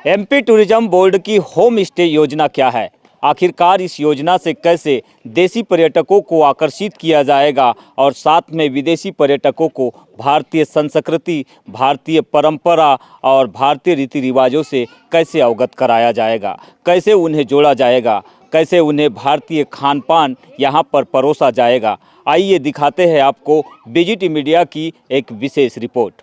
MP tourism board की home stay योजना क्या है? आखिरकार इस योजना से कैसे देसी पर्यटकों को आकर्षित किया जाएगा और साथ में विदेशी पर्यटकों को भारतीय संस्कृति, भारतीय परंपरा और भारतीय रीति रिवाजों से कैसे अवगत कराया जाएगा? कैसे उन्हें जोड़ा जाएगा? कैसे उन्हें भारतीय खान पान यहाँ पर परोसा जाएगा? आइए दिखाते हैं आपको विजिट मीडिया की एक विशेष रिपोर्ट।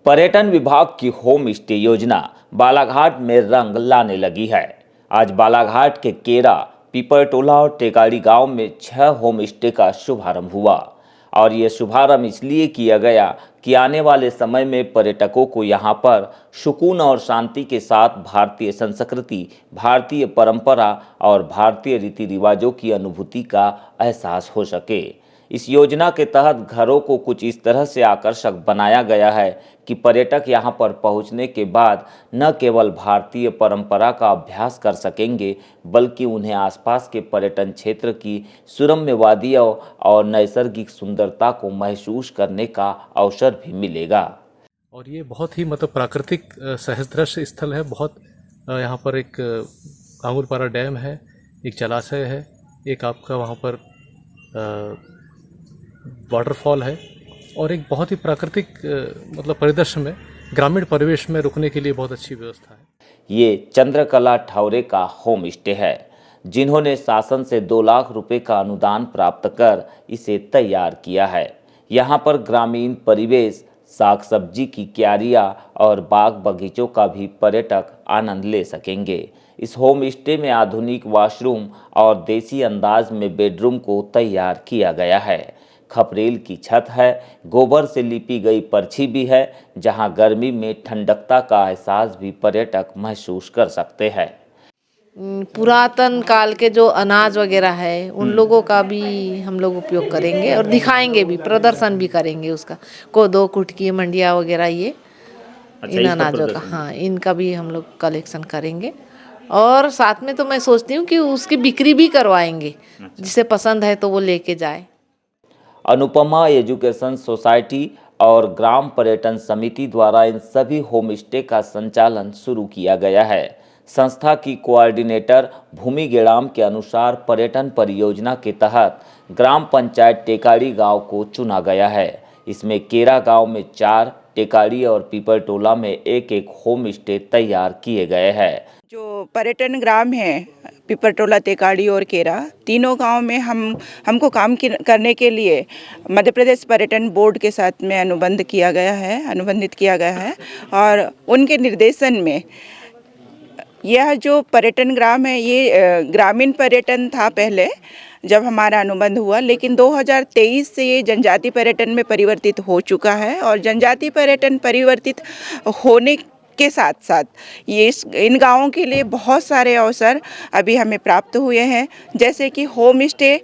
पर्यटन विभाग की होम स्टे योजना बालाघाट में रंग लाने लगी है। आज बालाघाट के केरा, पीपरटोला और टेकाड़ी गांव में 6 होम स्टे का शुभारंभ हुआ और ये शुभारंभ इसलिए किया गया कि आने वाले समय में पर्यटकों को यहाँ पर सुकून और शांति के साथ भारतीय संस्कृति, भारतीय परंपरा और भारतीय रीति रिवाजों की अनुभूति का एहसास हो सके। इस योजना के तहत घरों को कुछ इस तरह से आकर्षक बनाया गया है कि पर्यटक यहां पर पहुंचने के बाद न केवल भारतीय परंपरा का अभ्यास कर सकेंगे, बल्कि उन्हें आसपास के पर्यटन क्षेत्र की सुरम्य वादियों और नैसर्गिक सुंदरता को महसूस करने का अवसर भी मिलेगा। और ये बहुत ही प्राकृतिक सहस्त्रश स्थल है। बहुत यहाँ पर एक कांगुरपारा डैम है, एक जलाशय है, एक आपका वहाँ पर वाटरफॉल है और एक बहुत ही प्राकृतिक परिदृश्य में, ग्रामीण परिवेश में रुकने के लिए बहुत अच्छी व्यवस्था है। ये चंद्रकला ठौरे का होम स्टे है, जिन्होंने शासन से 2 लाख रुपए का अनुदान प्राप्त कर इसे तैयार किया है। यहाँ पर ग्रामीण परिवेश, साग सब्जी की क्यारियाँ और बाग बगीचों का भी पर्यटक आनंद ले सकेंगे। इस होम स्टे में आधुनिक वॉशरूम और देसी अंदाज में बेडरूम को तैयार किया गया है। खपरेल की छत है, गोबर से लिपी गई पर्ची भी है, जहां गर्मी में ठंडकता का एहसास भी पर्यटक महसूस कर सकते हैं। पुरातन काल के जो अनाज वगैरह है उन लोगों का भी हम लोग उपयोग करेंगे और दिखाएंगे भी, प्रदर्शन भी करेंगे उसका। कोदो, कुटकी, मंडिया वगैरह ये इन अनाजों का, हाँ, इनका भी हम लोग कलेक्शन करेंगे। और साथ में तो मैं सोचती हूँ कि उसकी बिक्री भी करवाएंगे, जिसे पसंद है तो वो लेके जाए। अनुपमा एजुकेशन सोसाइटी और ग्राम पर्यटन समिति द्वारा इन सभी होम स्टे का संचालन शुरू किया गया है। संस्था की कोऑर्डिनेटर भूमि गेड़ाम के अनुसार पर्यटन परियोजना के तहत ग्राम पंचायत टेकाड़ी गांव को चुना गया है। इसमें केरा गांव में 4, टेकाड़ी और पीपरटोला में एक होम स्टे तैयार किए गए हैं। जो पर्यटन ग्राम है, पीपरटोला, तेकाड़ी और केरा, तीनों गांव में हमको काम करने के लिए मध्य प्रदेश पर्यटन बोर्ड के साथ में अनुबंधित किया गया है और उनके निर्देशन में यह जो पर्यटन ग्राम है, ये ग्रामीण पर्यटन था पहले जब हमारा अनुबंध हुआ, लेकिन 2023 से ये जनजाति पर्यटन में परिवर्तित हो चुका है। और जनजाति पर्यटन परिवर्तित होने के साथ साथ ये इन गाँवों के लिए बहुत सारे अवसर अभी हमें प्राप्त हुए हैं, जैसे कि होम स्टे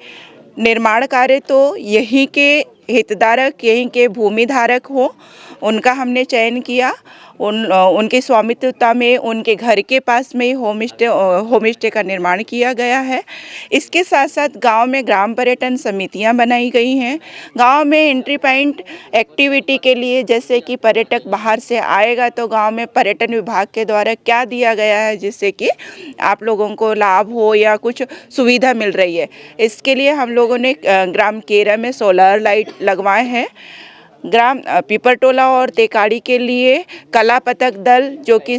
निर्माण कार्य तो यहीं के हितधारक, यहीं के भूमि धारक हो, उनका हमने चयन किया। उनके स्वामित्वता में, उनके घर के पास में ही होम स्टे का निर्माण किया गया है। इसके साथ साथ गांव में ग्राम पर्यटन समितियां बनाई गई हैं। गांव में एंट्री पॉइंट एक्टिविटी के लिए, जैसे कि पर्यटक बाहर से आएगा तो गांव में पर्यटन विभाग के द्वारा क्या दिया गया है जिससे कि आप लोगों को लाभ हो या कुछ सुविधा मिल रही है, इसके लिए हम लोगों ने ग्राम केरा में सोलर लाइट लगवाए हैं। ग्राम पीपरटोला और तेकाड़ी के लिए कला पथक दल, जो कि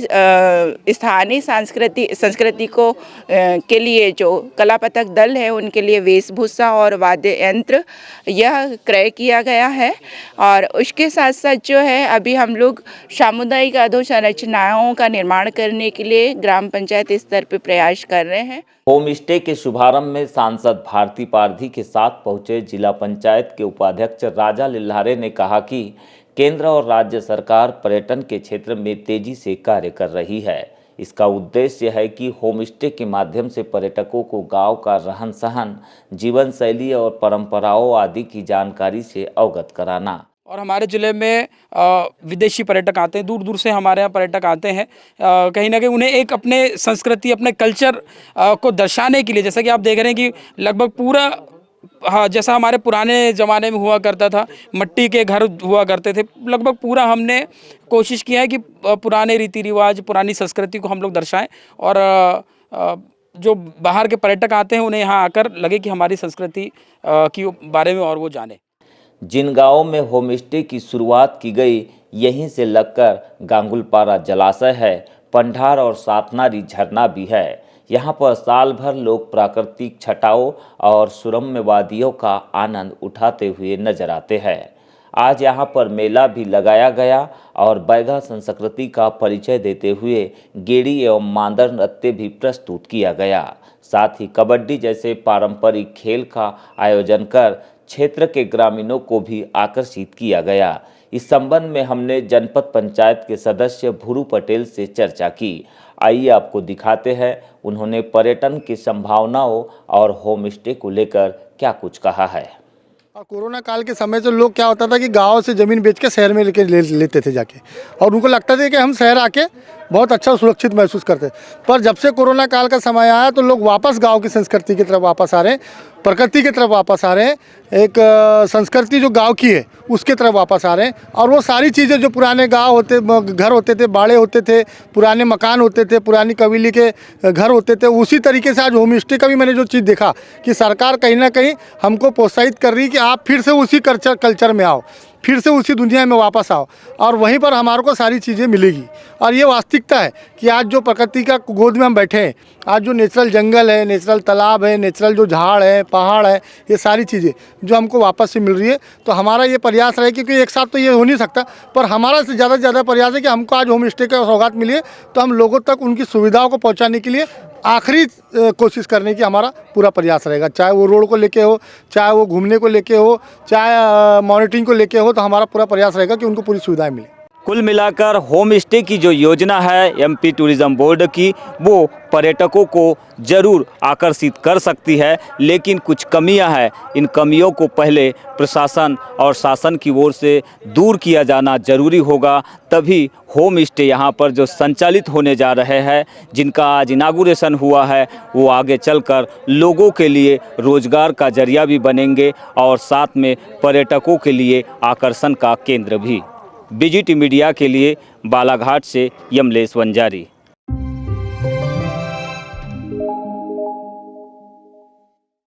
स्थानीय संस्कृति को के लिए जो कला पथक दल है, उनके लिए वेशभूषा और वाद्य यंत्र यह क्रय किया गया है। और उसके साथ साथ जो है, अभी हम लोग सामुदायिक अधोसंरचनाओं का निर्माण करने के लिए ग्राम पंचायत स्तर पर प्रयास कर रहे हैं। होम स्टे के शुभारंभ में सांसद भारती पारधी के साथ पहुंचे जिला पंचायत के उपाध्यक्ष राजा लिल्हारे ने कहा कि केंद्र और राज्य सरकार पर्यटन के क्षेत्र में तेजी से कार्य कर रही है। इसका उद्देश्य है कि होम स्टे के माध्यम से पर्यटकों को गांव का रहन सहन, जीवन शैली और परंपराओं आदि की जानकारी से अवगत कराना। और हमारे ज़िले में विदेशी पर्यटक आते हैं, दूर दूर से हमारे यहाँ पर्यटक आते हैं। कहीं ना कहीं उन्हें एक अपने संस्कृति, अपने कल्चर को दर्शाने के लिए, जैसा कि आप देख रहे हैं कि लगभग पूरा, हाँ, जैसा हमारे पुराने ज़माने में हुआ करता था, मिट्टी के घर हुआ करते थे, लगभग पूरा हमने कोशिश किया है कि पुराने रीति रिवाज, पुरानी संस्कृति को हम लोग दर्शाएं और जो बाहर के पर्यटक आते हैं उन्हें यहाँ आकर लगे कि हमारी संस्कृति के बारे में और वो जाने। जिन गांवों में होम स्टे की शुरुआत की गई, यहीं से लगकर गांगुलपारा जलाशय है, पंडार और सातनारी झरना भी है। यहाँ पर साल भर लोग प्राकृतिक छटाओं और सुरम्य वादियों का आनंद उठाते हुए नजर आते हैं। आज यहाँ पर मेला भी लगाया गया और बैगा संस्कृति का परिचय देते हुए गेड़ी एवं मांदर नृत्य भी प्रस्तुत किया गया। साथ ही कबड्डी जैसे पारंपरिक खेल का आयोजन कर क्षेत्र के ग्रामीणों को भी आकर्षित किया गया। इस संबंध में हमने जनपद पंचायत के सदस्य भूरू पटेल से चर्चा की। आइए आपको दिखाते हैं उन्होंने पर्यटन की संभावनाओं और होम स्टे को लेकर क्या कुछ कहा है। और कोरोना काल के समय से लोग क्या होता था कि गांव से ज़मीन बेच के शहर में लेते थे जाके, और उनको लगता था कि हम शहर आके बहुत अच्छा सुरक्षित महसूस करते। पर जब से कोरोना काल का समय आया तो लोग वापस गांव की संस्कृति की तरफ वापस आ रहे हैं, प्रकृति की तरफ वापस आ रहे हैं, एक संस्कृति जो गांव की है उसके तरफ वापस आ रहे हैं। और वो सारी चीज़ें जो पुराने गांव होते, घर होते थे, बाड़े होते थे, पुराने मकान होते थे, पुरानी कबीले के घर होते थे, उसी तरीके से आज होम स्टे का भी मैंने जो चीज़ देखा कि सरकार कहीं ना कहीं हमको प्रोत्साहित कर रही कि आप फिर से उसी कल्चर में आओ, फिर से उसी दुनिया में वापस आओ और वहीं पर हमारे को सारी चीज़ें मिलेगी। और ये वास्तविकता है कि आज जो प्रकृति का गोद में हम बैठे हैं, आज जो नेचुरल जंगल है, नेचुरल तालाब है, नेचुरल जो झाड़ है, पहाड़ है, ये सारी चीज़ें जो हमको वापस से मिल रही है। तो हमारा ये प्रयास रहे, क्योंकि एक साथ तो ये हो नहीं सकता, पर हमारा से ज़्यादा प्रयास है कि हमको आज होम स्टे का सौगात मिली है तो हम लोगों तक उनकी सुविधाओं को पहुँचाने के लिए आखिरी कोशिश करने की हमारा पूरा प्रयास रहेगा। चाहे वो रोड को लेके हो, चाहे वो घूमने को लेके हो, चाहे मॉनिटरिंग को लेके हो, तो हमारा पूरा प्रयास रहेगा कि उनको पूरी सुविधाएं मिले। कुल मिलाकर होम स्टे की जो योजना है एमपी टूरिज्म बोर्ड की, वो पर्यटकों को जरूर आकर्षित कर सकती है, लेकिन कुछ कमियां हैं। इन कमियों को पहले प्रशासन और शासन की ओर से दूर किया जाना जरूरी होगा, तभी होम स्टे यहाँ पर जो संचालित होने जा रहे हैं, जिनका आज इनागुरेशन हुआ है, वो आगे चलकर लोगों के लिए रोजगार का जरिया भी बनेंगे और साथ में पर्यटकों के लिए आकर्षण का केंद्र भी। बीजीटी मीडिया के लिए बालाघाट से यमलेश वंजारी।